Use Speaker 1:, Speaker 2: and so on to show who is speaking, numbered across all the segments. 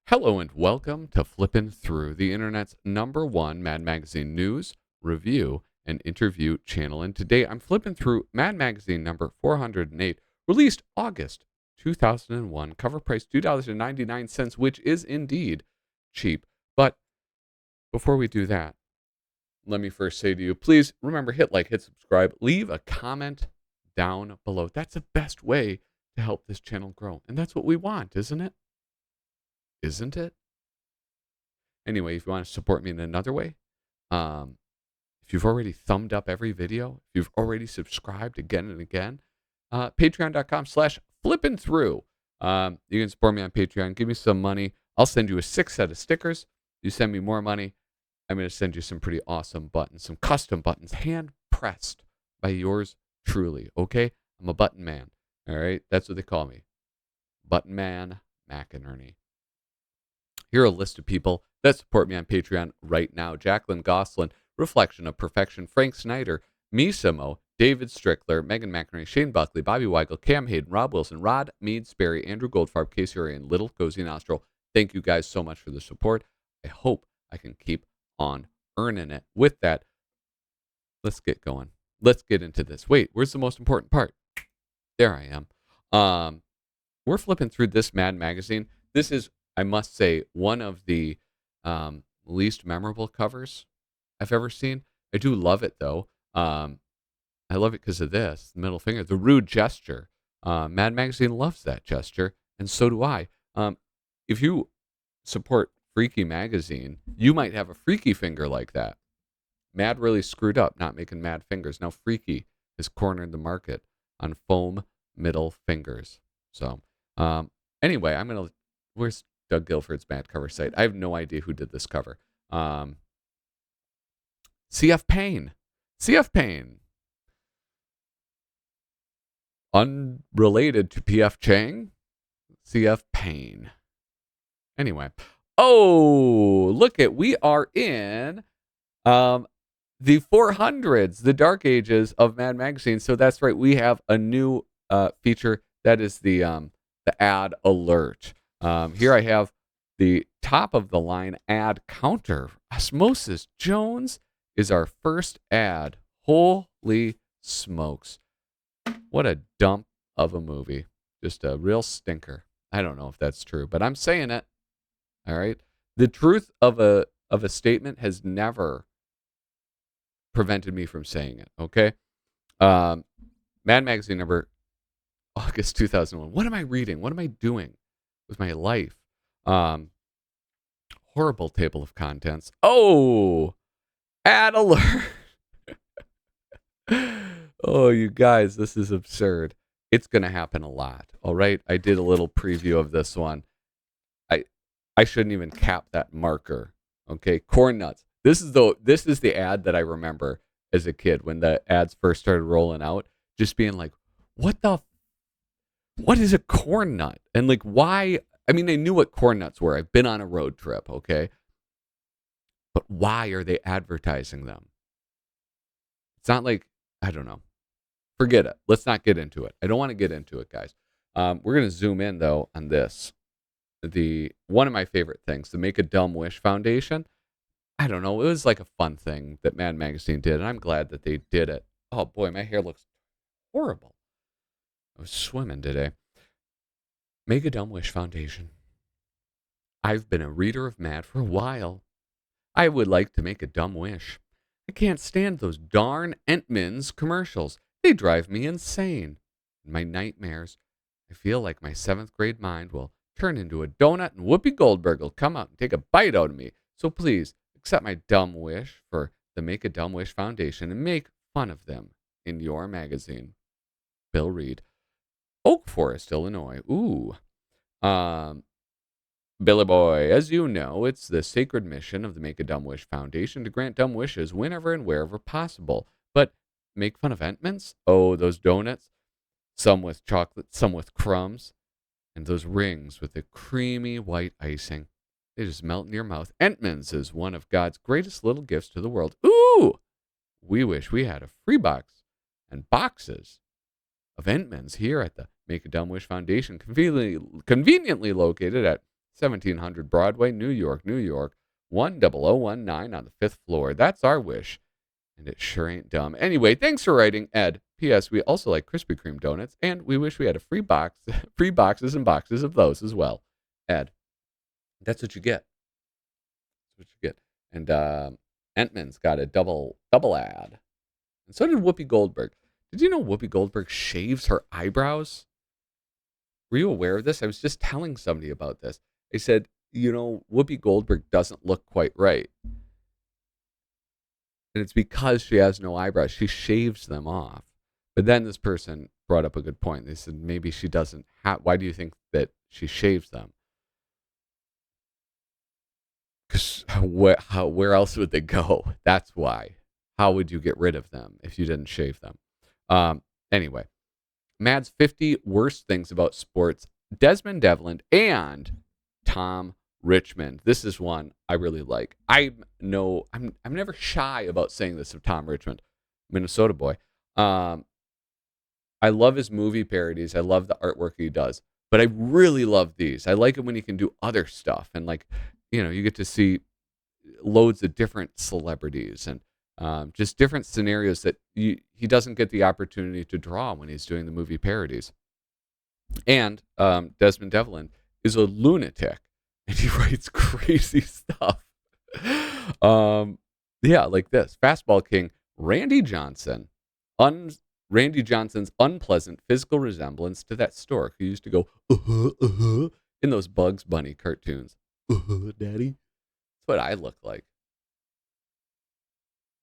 Speaker 1: Hello and welcome to Flippin Through, the internet's #1 Mad Magazine news, review, and interview channel. And today I'm flipping through Mad Magazine number 408, released August 2001. Cover price $2.99, which is indeed cheap. But before we do that, let me first say to you, please remember, hit like, hit subscribe, leave a comment down below. That's the best way to help this channel grow. And that's what we want, isn't it? Isn't it? Anyway, if you want to support me in another way, if you've already thumbed up every video, if you've already subscribed again and again, patreon.com/flippinthrough. You can support me on Patreon. Give me some money. I'll send you a 6 set of stickers. You send me more money, I'm going to send you some pretty awesome buttons, some custom buttons, hand pressed by yours truly. Okay? I'm a button man. All right? That's what they call me. Button Man McInerney. Here are a list of people that support me on Patreon right now: Jacqueline Goslin, Reflection of Perfection, Frank Snyder, Misamo, David Strickler, Megan McInerney, Shane Buckley, Bobby Weigel, Cam Hayden, Rob Wilson, Rod Mead Sperry, Andrew Goldfarb, Casey Orion, Little Cozy Nostril. Thank you guys so much for the support. I hope I can keep on earning it. With that, let's get going. Let's get into this. Wait, where's the most important part? There I am. We're flipping through this Mad Magazine. This is, I must say, one of the least memorable covers I've ever seen. I do love it, though. I love it because of this, the middle finger, the rude gesture. Mad Magazine loves that gesture, and so do I. If you support Freaky Magazine, you might have a freaky finger like that. Mad really screwed up not making mad fingers. Now Freaky has cornered the market on foam middle fingers. So anyway, where's Doug Guilford's Mad cover site? I have no idea who did this cover. CF Payne. CF Payne. Unrelated to PF Chang. CF Payne. Anyway. Oh, look we are in the 400s, the dark ages of Mad Magazine. So that's right. We have a new feature that is the ad alert. Here I have the top of the line ad counter. Osmosis Jones is our first ad. Holy smokes. What a dump of a movie. Just a real stinker. I don't know if that's true, but I'm saying it. All right. The truth of a statement has never prevented me from saying it. Okay. Mad Magazine number August 2001. What am I reading? What am I doing with my life? Horrible table of contents. Oh, ad alert. Oh, you guys, this is absurd. It's going to happen a lot. All right. I did a little preview of this one. I shouldn't even cap that marker. Okay. Corn nuts. This is the ad that I remember as a kid when the ads first started rolling out, just being like, what is a corn nut? And like, why? I mean, I knew what corn nuts were. I've been on a road trip. Okay. But why are they advertising them? It's not like, I don't know. Forget it. Let's not get into it. I don't want to get into it, guys. We're going to zoom in, though, on this. One of my favorite things, the Make a Dumb Wish Foundation. I don't know. It was like a fun thing that Mad Magazine did, and I'm glad that they did it. Oh, boy, my hair looks horrible. I was swimming today. Make a Dumb Wish Foundation. I've been a reader of Mad for a while. I would like to make a dumb wish. I can't stand those darn Entman's commercials. They drive me insane. In my nightmares, I feel like my 7th grade mind will turn into a donut and Whoopi Goldberg will come out and take a bite out of me. So please, accept my dumb wish for the Make a Dumb Wish Foundation and make fun of them in your magazine. Bill Reed. Oak Forest, Illinois. Ooh. Billy Boy, as you know, it's the sacred mission of the Make a Dumb Wish Foundation to grant dumb wishes whenever and wherever possible. But make fun of Entman's? Oh, those donuts. Some with chocolate, some with crumbs. And those rings with the creamy white icing. They just melt in your mouth. Entman's is one of God's greatest little gifts to the world. Ooh! We wish we had a free box and boxes of Entman's here at the Make-A-Dumb-Wish Foundation, conveniently located at 1700 Broadway, New York, New York, 10019 on the 5th floor. That's our wish, and it sure ain't dumb. Anyway, thanks for writing, Ed. P.S. We also like Krispy Kreme donuts, and we wish we had a free boxes and boxes of those as well. Ed, that's what you get. That's what you get. And Entman's got a double ad. And so did Whoopi Goldberg. Did you know Whoopi Goldberg shaves her eyebrows? Were you aware of this? I was just telling somebody about this. They said, Whoopi Goldberg doesn't look quite right. And it's because she has no eyebrows. She shaves them off. But then this person brought up a good point. They said maybe she doesn't have. Why do you think that she shaves them? Because where else would they go? That's why. How would you get rid of them if you didn't shave them? Anyway, Mad's 50 worst things about sports. Desmond Devlin and Tom Richmond. This is one I really like. I'm never shy about saying this of Tom Richmond, Minnesota boy. I love his movie parodies. I love the artwork he does, but I really love these. I like it when he can do other stuff, and you get to see loads of different celebrities and just different scenarios that he doesn't get the opportunity to draw when he's doing the movie parodies. And Desmond Devlin is a lunatic, and he writes crazy stuff. Like this. Fastball King Randy Johnson. Randy Johnson's unpleasant physical resemblance to that stork who used to go, in those Bugs Bunny cartoons. Daddy. That's what I look like.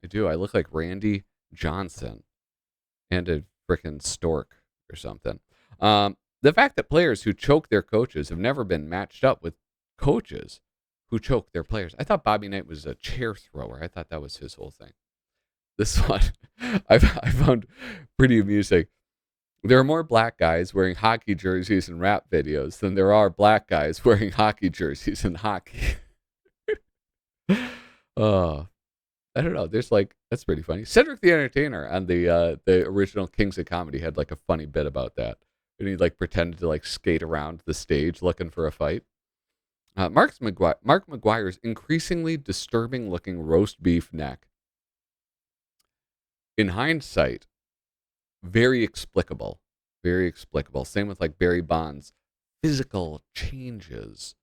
Speaker 1: I do. I look like Randy Johnson and a frickin' stork or something. The fact that players who choke their coaches have never been matched up with coaches who choke their players. I thought Bobby Knight was a chair thrower. I thought that was his whole thing. This one I found pretty amusing. There are more black guys wearing hockey jerseys in rap videos than there are black guys wearing hockey jerseys in hockey. I don't know. That's pretty funny. Cedric the Entertainer on the original Kings of Comedy had a funny bit about that. And he pretended to skate around the stage looking for a fight. Mark McGuire's increasingly disturbing looking roast beef neck. In hindsight, very explicable. Very explicable. Same with Barry Bonds' physical changes.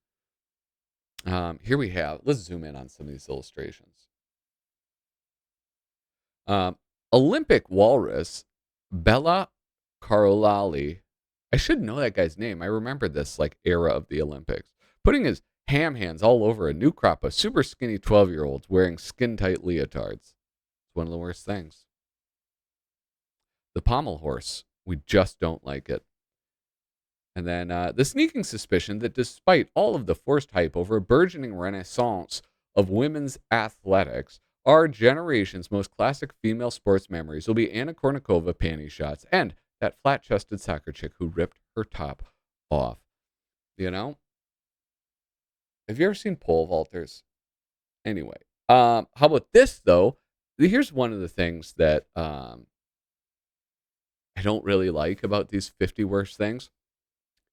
Speaker 1: Here we have, let's zoom in on some of these illustrations. Olympic walrus Bella Carolali. I should know that guy's name. I remember this era of the Olympics. Putting his ham hands all over a new crop of super skinny 12-year-olds wearing skin-tight leotards. It's one of the worst things. The pommel horse. We just don't like it. And then the sneaking suspicion that despite all of the forced hype over a burgeoning renaissance of women's athletics, our generation's most classic female sports memories will be Anna Kournikova panty shots and that flat-chested soccer chick who ripped her top off. Have you ever seen pole vaulters? Anyway, how about this, though? Here's one of the things that I don't really like about these 50 worst things.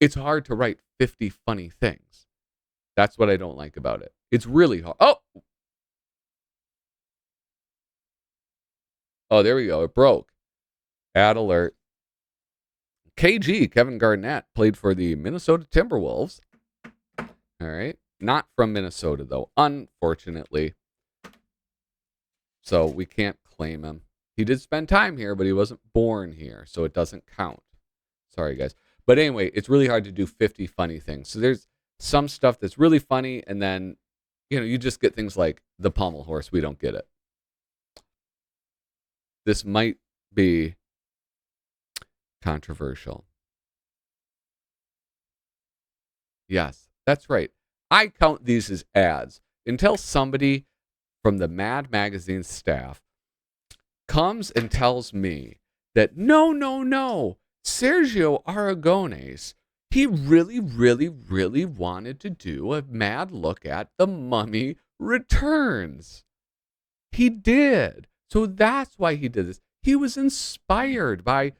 Speaker 1: It's hard to write 50 funny things. That's what I don't like about it. It's really hard. Oh, there we go. It broke. Ad alert. KG, Kevin Garnett, played for the Minnesota Timberwolves. All right. Not from Minnesota, though, unfortunately. So we can't claim him. He did spend time here, but he wasn't born here, so it doesn't count. Sorry, guys. But anyway, it's really hard to do 50 funny things. So there's some stuff that's really funny, and then, you just get things like the pommel horse. We don't get it. This might be controversial. Yes, that's right. I count these as ads until somebody from the Mad Magazine staff comes and tells me that no, Sergio Aragones, he really, really, really wanted to do a mad look at The Mummy Returns. He did. So that's why he did this. He was inspired by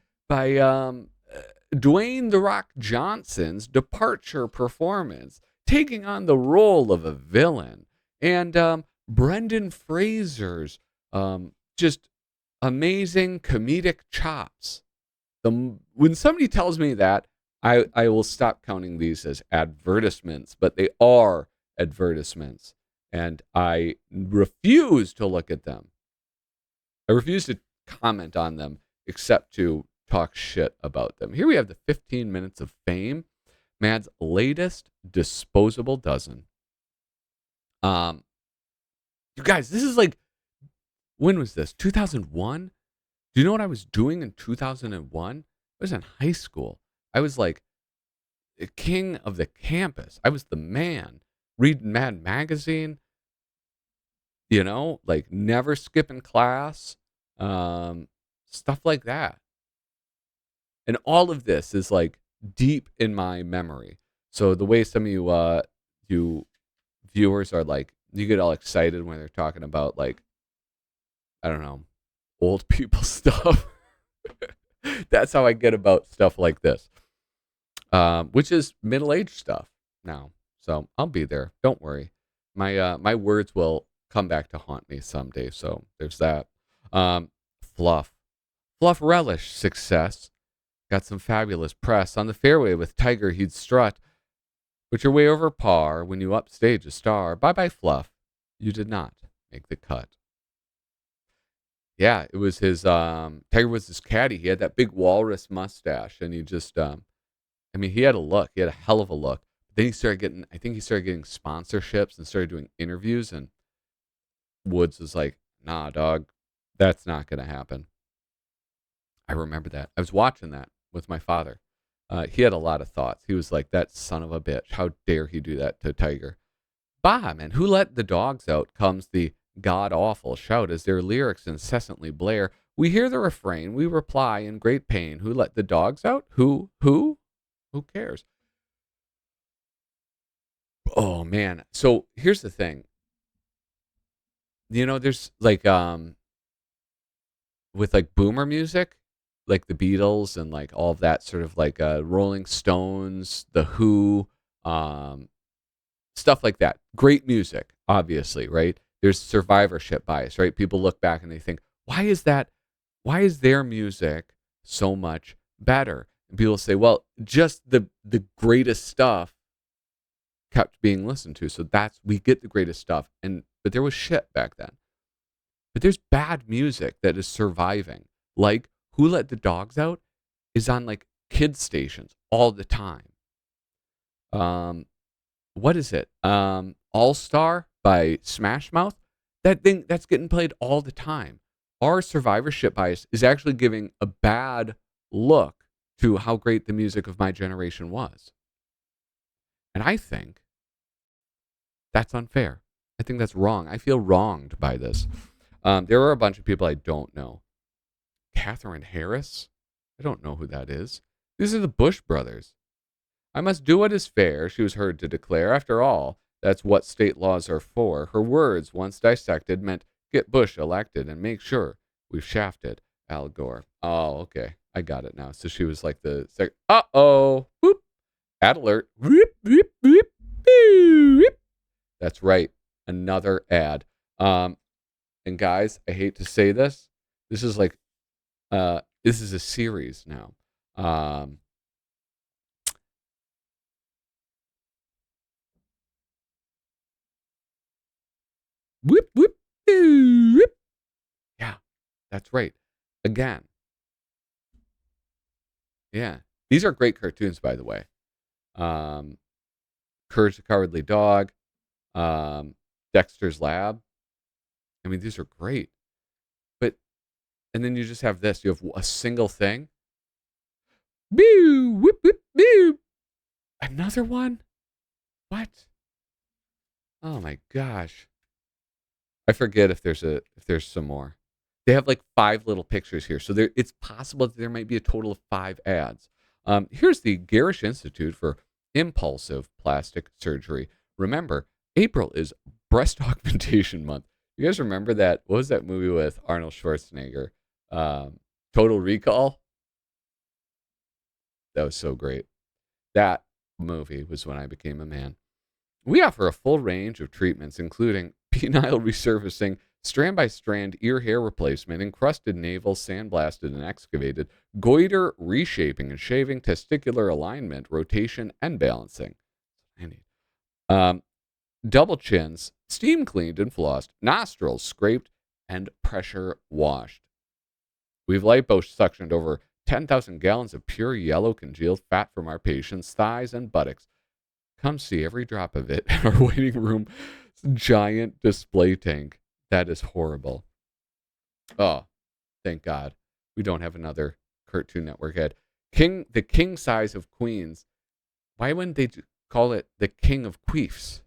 Speaker 1: Dwayne "The Rock" Johnson's departure performance, taking on the role of a villain, and Brendan Fraser's just amazing comedic chops. When somebody tells me that, I will stop counting these as advertisements, but they are advertisements, and I refuse to look at them. I refuse to comment on them except to talk shit about them. Here we have the 15 minutes of fame, Mad's latest disposable dozen. You guys, this is like, when was this? 2001? Do you know what I was doing in 2001? I was in high school. I was like the king of the campus. I was the man. Reading Mad Magazine, like never skipping class, stuff like that. And all of this is like deep in my memory. So the way some of you viewers are like, you get all excited when they're talking about, like, I don't know, old people stuff. That's how I get about stuff like this, which is middle-aged stuff now. So I'll be there. Don't worry. My words will come back to haunt me someday. So there's that. Fluff relish success. Got some fabulous press. On the fairway with Tiger, he'd strut. But you're way over par when you upstage a star. Bye-bye, Fluff. You did not make the cut. Yeah, it was his, Tiger was his caddy. He had that big walrus mustache, and he just, he had a look. He had a hell of a look. Then he started getting sponsorships and started doing interviews, and Woods was like, nah, dog, that's not going to happen. I remember that. I was watching that with my father. He had a lot of thoughts. He was like, that son of a bitch. How dare he do that to Tiger? Bah, man, who let the dogs out comes the god-awful shout as their lyrics incessantly blare. We hear the refrain. We reply in great pain. Who let the dogs out? Who? Who cares? Oh, man. So here's the thing. There's like, with like boomer music, like the Beatles and like all of that sort of like Rolling Stones, The Who, stuff like that. Great music, obviously, right? There's survivorship bias, right? People look back and they think, why is their music so much better? And people say, well, just the greatest stuff kept being listened to. So we get the greatest stuff. But there was shit back then. But there's bad music that is surviving. Like Who Let the Dogs Out is on like kids stations all the time. What is it? All Star by Smash Mouth. That thing that's getting played all the time. Our survivorship bias is actually giving a bad look to how great the music of my generation was. And I think that's unfair. I think that's wrong. I feel wronged by this. There are a bunch of people I don't know. Catherine Harris? I don't know who that is. These are the Bush brothers. I must do what is fair, she was heard to declare. After all, that's what state laws are for. Her words, once dissected, meant get Bush elected and make sure we've shafted Al Gore. Oh, okay. I got it now. So she was like uh-oh. Whoop. Ad alert. Whoop, whoop, whoop, whoop. That's right. Another ad. And guys, I hate to say this. This is like, this is a series now. Whoop, whoop, whoop. Yeah, that's right. Again. Yeah. These are great cartoons, by the way. Courage the Cowardly Dog. Dexter's Lab. I mean, these are great. And then you just have this. You have a single thing. Boo, whoop, whoop, boo. Another one? What? Oh my gosh. I forget if there's some more. They have like 5 little pictures here. So it's possible that there might be a total of 5 ads. Here's the Garish Institute for Impulsive Plastic Surgery. Remember, April is Breast Augmentation Month. You guys remember that? What was that movie with Arnold Schwarzenegger? Total Recall? That was so great. That movie was when I became a man. We offer a full range of treatments, including penile resurfacing, strand by strand ear hair replacement, encrusted navel, sandblasted and excavated, goiter reshaping and shaving, testicular alignment, rotation, and balancing. I need. Um, Double chins, steam cleaned and flossed, nostrils scraped, and pressure washed. We've liposuctioned over 10,000 gallons of pure yellow congealed fat from our patients' thighs and buttocks. Come see every drop of it in our waiting room giant display tank. That is horrible. Oh, thank God. We don't have another Cartoon Network ad. The king size of queens. Why wouldn't they call it the king of queefs?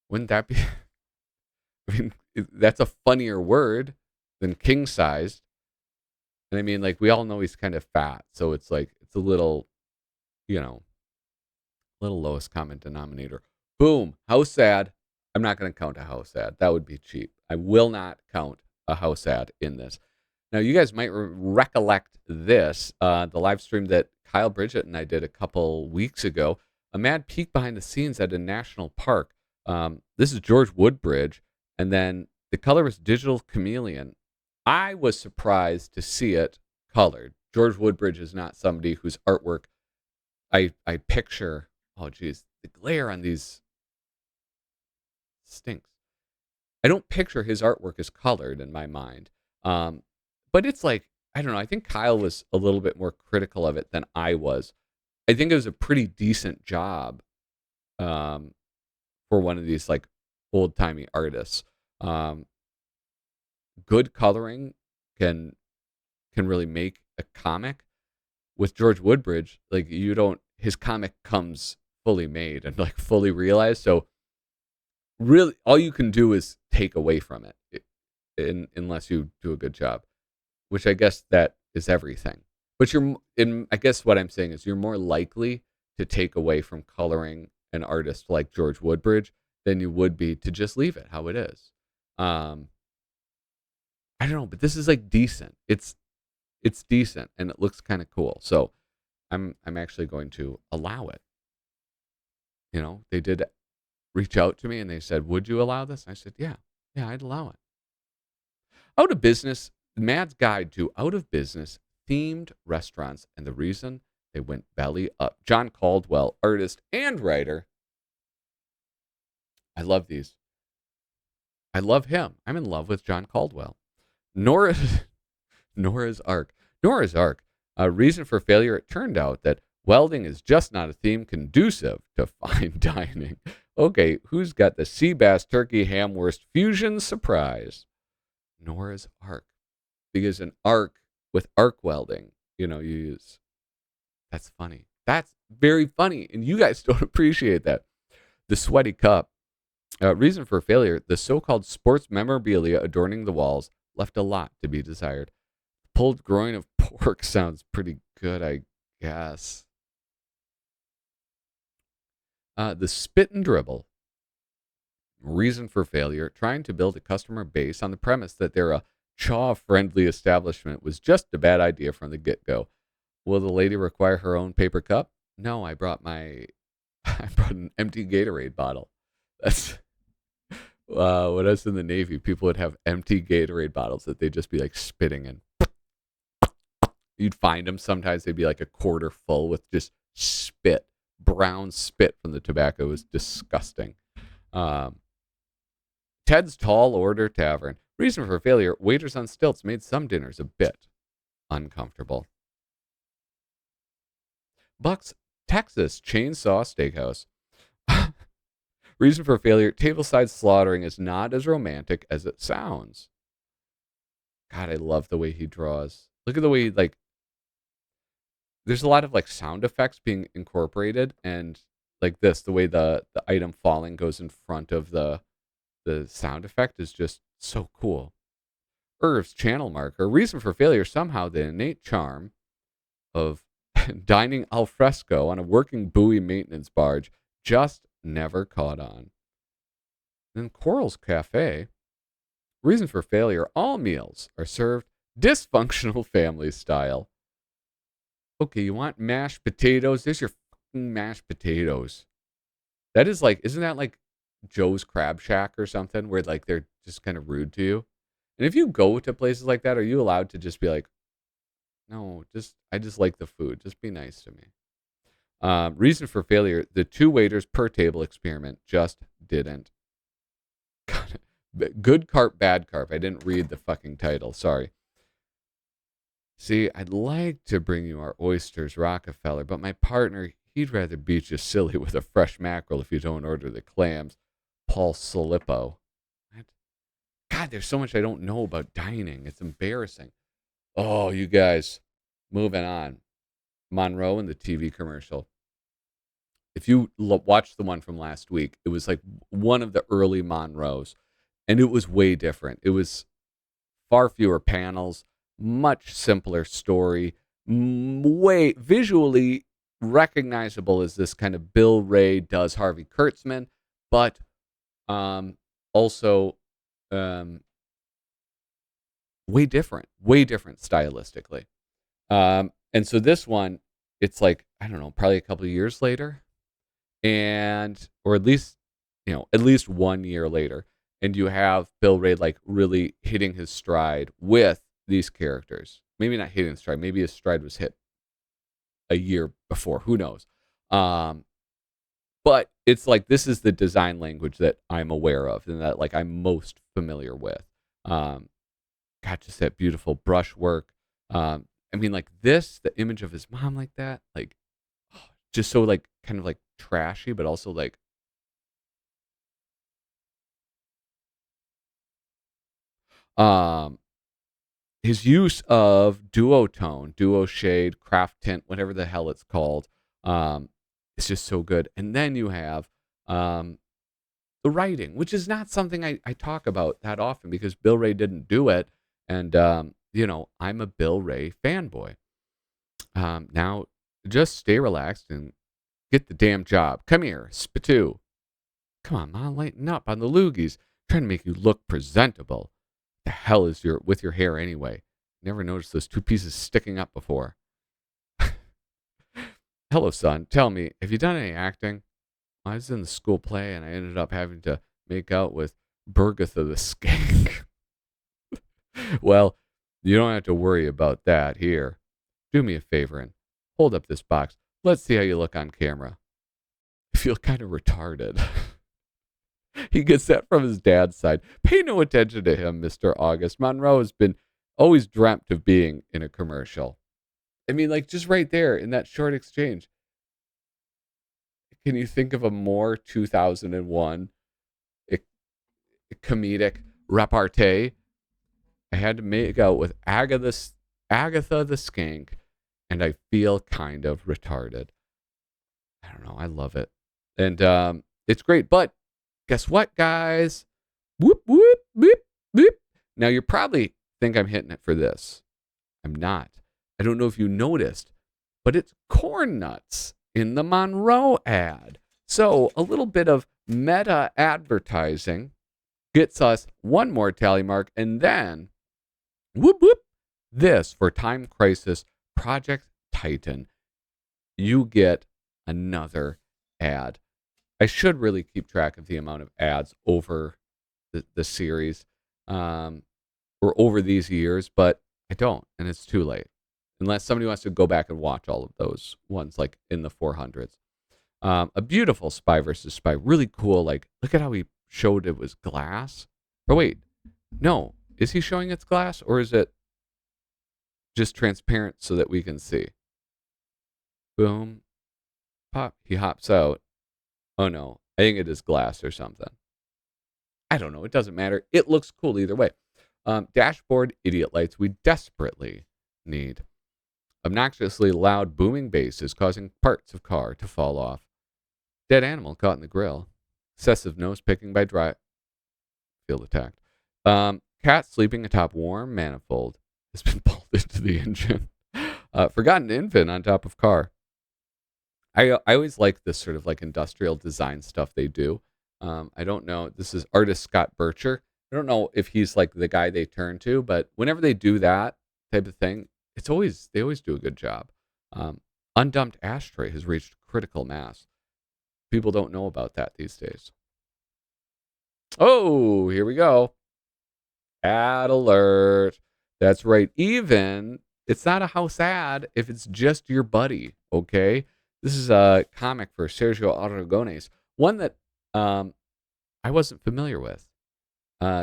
Speaker 1: Wouldn't that be? I mean, that's a funnier word than king sized. And I mean, like, we all know he's kind of fat. So it's like, it's a little, little lowest common denominator. Boom. House sad. I'm not going to count a house ad. That would be cheap. I will not count a house ad in this. Now, you guys might recollect this, the live stream that Kyle Bridget and I did a couple weeks ago, a mad peek behind the scenes at a national park. This is George Woodbridge, and then the color is Digital Chameleon. I was surprised to see it colored. George Woodbridge is not somebody whose artwork I picture. Oh, geez, the glare on these stinks. I don't picture his artwork as colored in my mind. But it's like, I don't know. I think Kyle was a little bit more critical of it than I was. I think it was a pretty decent job for one of these like old timey artists. Good coloring can really make a comic. With George Woodbridge, like his comic comes fully made and like fully realized. So really, all you can do is take away from it, unless you do a good job. Which I guess that is everything. But I guess what I'm saying is you're more likely to take away from coloring an artist like George Woodbridge than you would be to just leave it how it is. I don't know, but this is like decent. It's decent and it looks kind of cool. So I'm actually going to allow it. They did reach out to me and they said, "Would you allow this?" I said, "Yeah, I'd allow it." Out of business. Mad's Guide to Out of Business Themed Restaurants and the Reason They Went Belly Up. John Caldwell, artist and writer. I love these. I love him. I'm in love with John Caldwell. Nora's Ark. Nora's Ark. A reason for failure. It turned out that welding is just not a theme conducive to fine dining. Okay, who's got the sea bass turkey ham wurst fusion surprise? Nora's Ark. Because an arc with arc welding, you use. That's funny. That's very funny. And you guys don't appreciate that. The Sweaty Cup. Reason for failure. The so-called sports memorabilia adorning the walls left a lot to be desired. Pulled groin of pork sounds pretty good, I guess. The Spit and Dribble. Reason for failure. Trying to build a customer base on the premise that they're a chaw-friendly establishment was just a bad idea from the get-go. Will the lady require her own paper cup? No, I brought an empty Gatorade bottle. That's when I was in the Navy, people would have empty Gatorade bottles that they'd just be like spitting in. You'd find them sometimes, they'd be like a quarter full with just spit, brown spit from the tobacco. It was disgusting. Ted's Tall Order Tavern. Reason for failure. Waiters on stilts made some dinners a bit uncomfortable. Buck's Texas Chainsaw Steakhouse. Reason for failure. Tableside slaughtering is not as romantic as it sounds. God, I love the way he draws. Look at the way there's a lot of like sound effects being incorporated, and like this, the way the item falling goes in front of the sound effect is just so cool. Irv's Channel Marker. Reason for failure. Somehow the innate charm of dining al fresco on a working buoy maintenance barge just never caught on. Then Coral's Cafe. Reason for failure. All meals are served dysfunctional family style. Okay, you want mashed potatoes? There's your fucking mashed potatoes. That is like, isn't that like Joe's Crab Shack or something where like they're just kind of rude to you? And if you go to places like that, are you allowed to just be like, no, I just like the food. Just be nice to me. Reason for failure: the 2 waiters per table experiment just didn't. Good carp, bad carp. I didn't read the fucking title. Sorry. See, I'd like to bring you our oysters, Rockefeller, but my partner, he'd rather beat you silly with a fresh mackerel if you don't order the clams. Paul Salippo. What? God, there's so much I don't know about dining. It's embarrassing. Oh, you guys. Moving on. Monroe in the TV commercial. If you watch the one from last week, it was like one of the early Monroes, and it was way different. It was far fewer panels, much simpler story, way visually recognizable as this kind of Bill Ray does Harvey Kurtzman, but also way different stylistically. And so this one, it's like, I don't know, probably a couple of years later, and or at least, at least 1 year later, and you have Bill Ray like really hitting his stride with these characters. Maybe not hitting his stride, maybe his stride was hit a year before, who knows. But it's like, this is the design language that I'm aware of and that like I'm most familiar with. God, just that beautiful brushwork. I mean, like this, the image of his mom like that, like just so like kind of like trashy, but also like his use of duotone, duo shade, craft tint, whatever the hell it's called, it's just so good. And then you have the writing, which is not something I talk about that often because Bill Ray didn't do it. And, I'm a Bill Ray fanboy. Now, just stay relaxed and get the damn job. Come here, Spitoo. Come on, Mom, lighten up on the loogies. Trying to make you look presentable. The hell is with your hair anyway? Never noticed those 2 pieces sticking up before. Hello, son. Tell me, have you done any acting? I was in the school play and I ended up having to make out with Bergatha the skank. Well, you don't have to worry about that here. Do me a favor and hold up this box. Let's see how you look on camera. I feel kind of retarded. He gets that from his dad's side. Pay no attention to him, Mr. August. Monroe has been always dreamt of being in a commercial. I mean, like just right there in that short exchange. Can you think of a more 2001 comedic repartee? I had to make out with Agatha the skank, and I feel kind of retarded. I don't know. I love it. And it's great. But guess what, guys? Whoop, whoop, whoop, whoop. Now, you probably think I'm hitting it for this. I'm not. I don't know if you noticed, but it's corn nuts in the Monroe ad. So a little bit of meta advertising gets us one more tally mark, and then whoop, whoop, this for Time Crisis Project Titan. You get another ad. I should really keep track of the amount of ads over the series or over these years, but I don't, and it's too late. Unless somebody wants to go back and watch all of those ones, like in the 400s. A beautiful Spy versus Spy. Really cool. Like, look at how he showed it was glass. But wait, no. Is he showing it's glass, or is it just transparent so that we can see? Boom. Pop. He hops out. Oh, no. I think it is glass or something. I don't know. It doesn't matter. It looks cool either way. Dashboard idiot lights we desperately need. Obnoxiously loud booming bass is causing parts of car to fall off. Dead animal caught in the grill. Excessive nose picking by dry. Field attacked. Cat sleeping atop warm manifold has been pulled into the engine. Forgotten infant on top of car. I always like this sort of like industrial design stuff they do. I don't know. This is artist Scott Bircher. I don't know if he's like the guy they turn to, but whenever they do that type of thing, they always do a good job. Undumped ashtray has reached critical mass. People don't know about that these days. Oh, here we go. Ad alert. That's right. Even it's not a house ad if it's just your buddy. Okay. This is a comic for Sergio Aragones, one that I wasn't familiar with.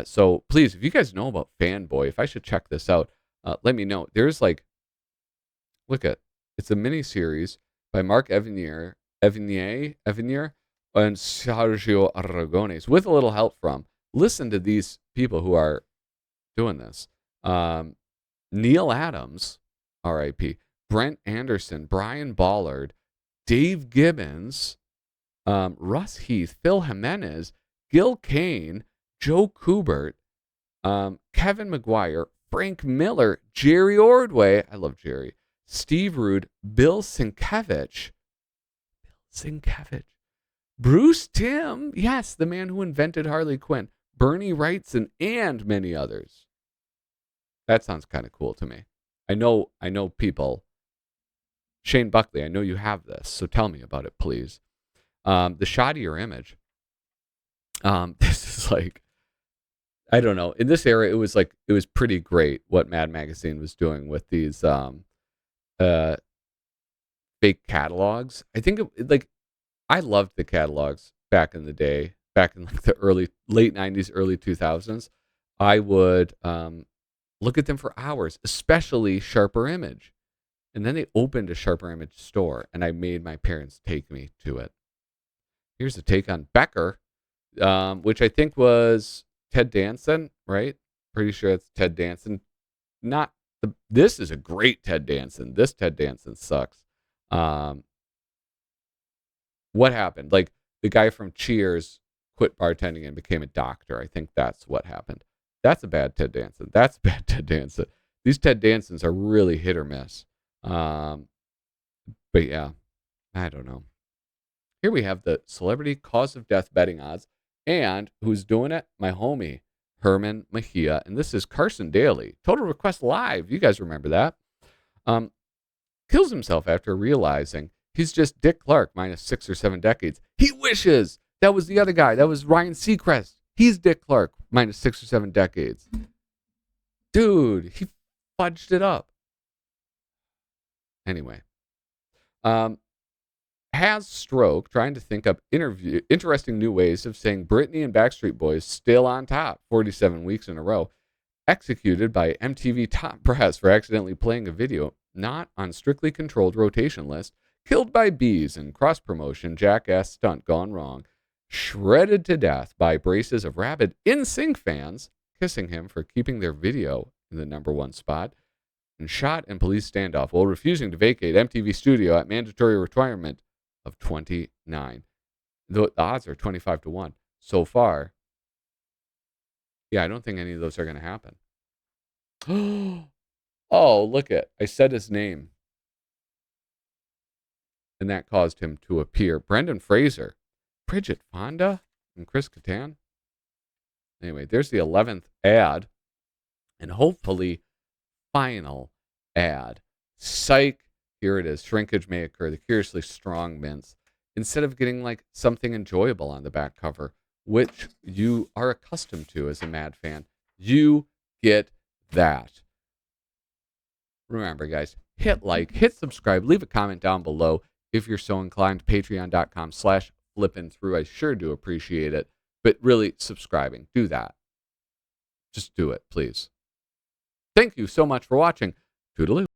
Speaker 1: So please, if you guys know about Fanboy, if I should check this out, let me know. There's like, look at it's a mini series by Mark Evanier, and Sergio Aragones with a little help from. Listen to these people who are doing this. Neil Adams, R.I.P., Brent Anderson, Brian Ballard, Dave Gibbons, Russ Heath, Phil Jimenez, Gil Kane, Joe Kubert, Kevin McGuire, Frank Miller, Jerry Ordway, I love Jerry, Steve Rude, Bill Sienkiewicz, Bruce Timm, yes, the man who invented Harley Quinn, Bernie Wrightson, and many others. That sounds kind of cool to me. I know people. Shane Buckley, I know you have this, so tell me about it, please. The shot of your image. This is like, I don't know. In this era, it was pretty great what Mad Magazine was doing with these fake catalogs. I think I loved the catalogs back in the day, back in like the late 90s, early 2000s. I would look at them for hours, especially Sharper Image. And then they opened a Sharper Image store, and I made my parents take me to it. Here's a take on Becker, which I think was Ted Danson, right? Pretty sure it's Ted Danson. This is a great Ted Danson. This Ted Danson sucks. What happened? Like, the guy from Cheers quit bartending and became a doctor. I think that's what happened. That's a bad Ted Danson. That's a bad Ted Danson. These Ted Dansons are really hit or miss. But yeah, I don't know. Here we have the celebrity cause of death betting odds. And who's doing it? My homie, Herman Mejia. And this is Carson Daly. Total Request Live. You guys remember that. Kills himself after realizing he's just Dick Clark minus 6 or 7 decades. He wishes that was the other guy. That was Ryan Seacrest. He's Dick Clark minus 6 or 7 decades. Dude, he fudged it up. Anyway. Has stroke, trying to think up interesting new ways of saying Britney and Backstreet Boys still on top 47 weeks in a row. Executed by MTV Top Brass for accidentally playing a video not on strictly controlled rotation list. Killed by bees in cross-promotion jackass stunt gone wrong. Shredded to death by braces of rabid NSYNC fans kissing him for keeping their video in the #1 spot. And shot in police standoff while refusing to vacate MTV studio at mandatory retirement of 29. The odds are 25-1 so far. Yeah, I don't think any of those are going to happen. Oh, look at, I said his name. And that caused him to appear. Brendan Fraser, Bridget Fonda, and Chris Kattan. Anyway, there's the 11th ad. And hopefully, final ad. Psych. Here it is. Shrinkage may occur. The curiously strong mints. Instead of getting like something enjoyable on the back cover, which you are accustomed to as a Mad fan, you get that. Remember, guys, hit like, hit subscribe, leave a comment down below if you're so inclined. Patreon.com/flippinthrough. I sure do appreciate it. But really, subscribing. Do that. Just do it, please. Thank you so much for watching. Toodaloo.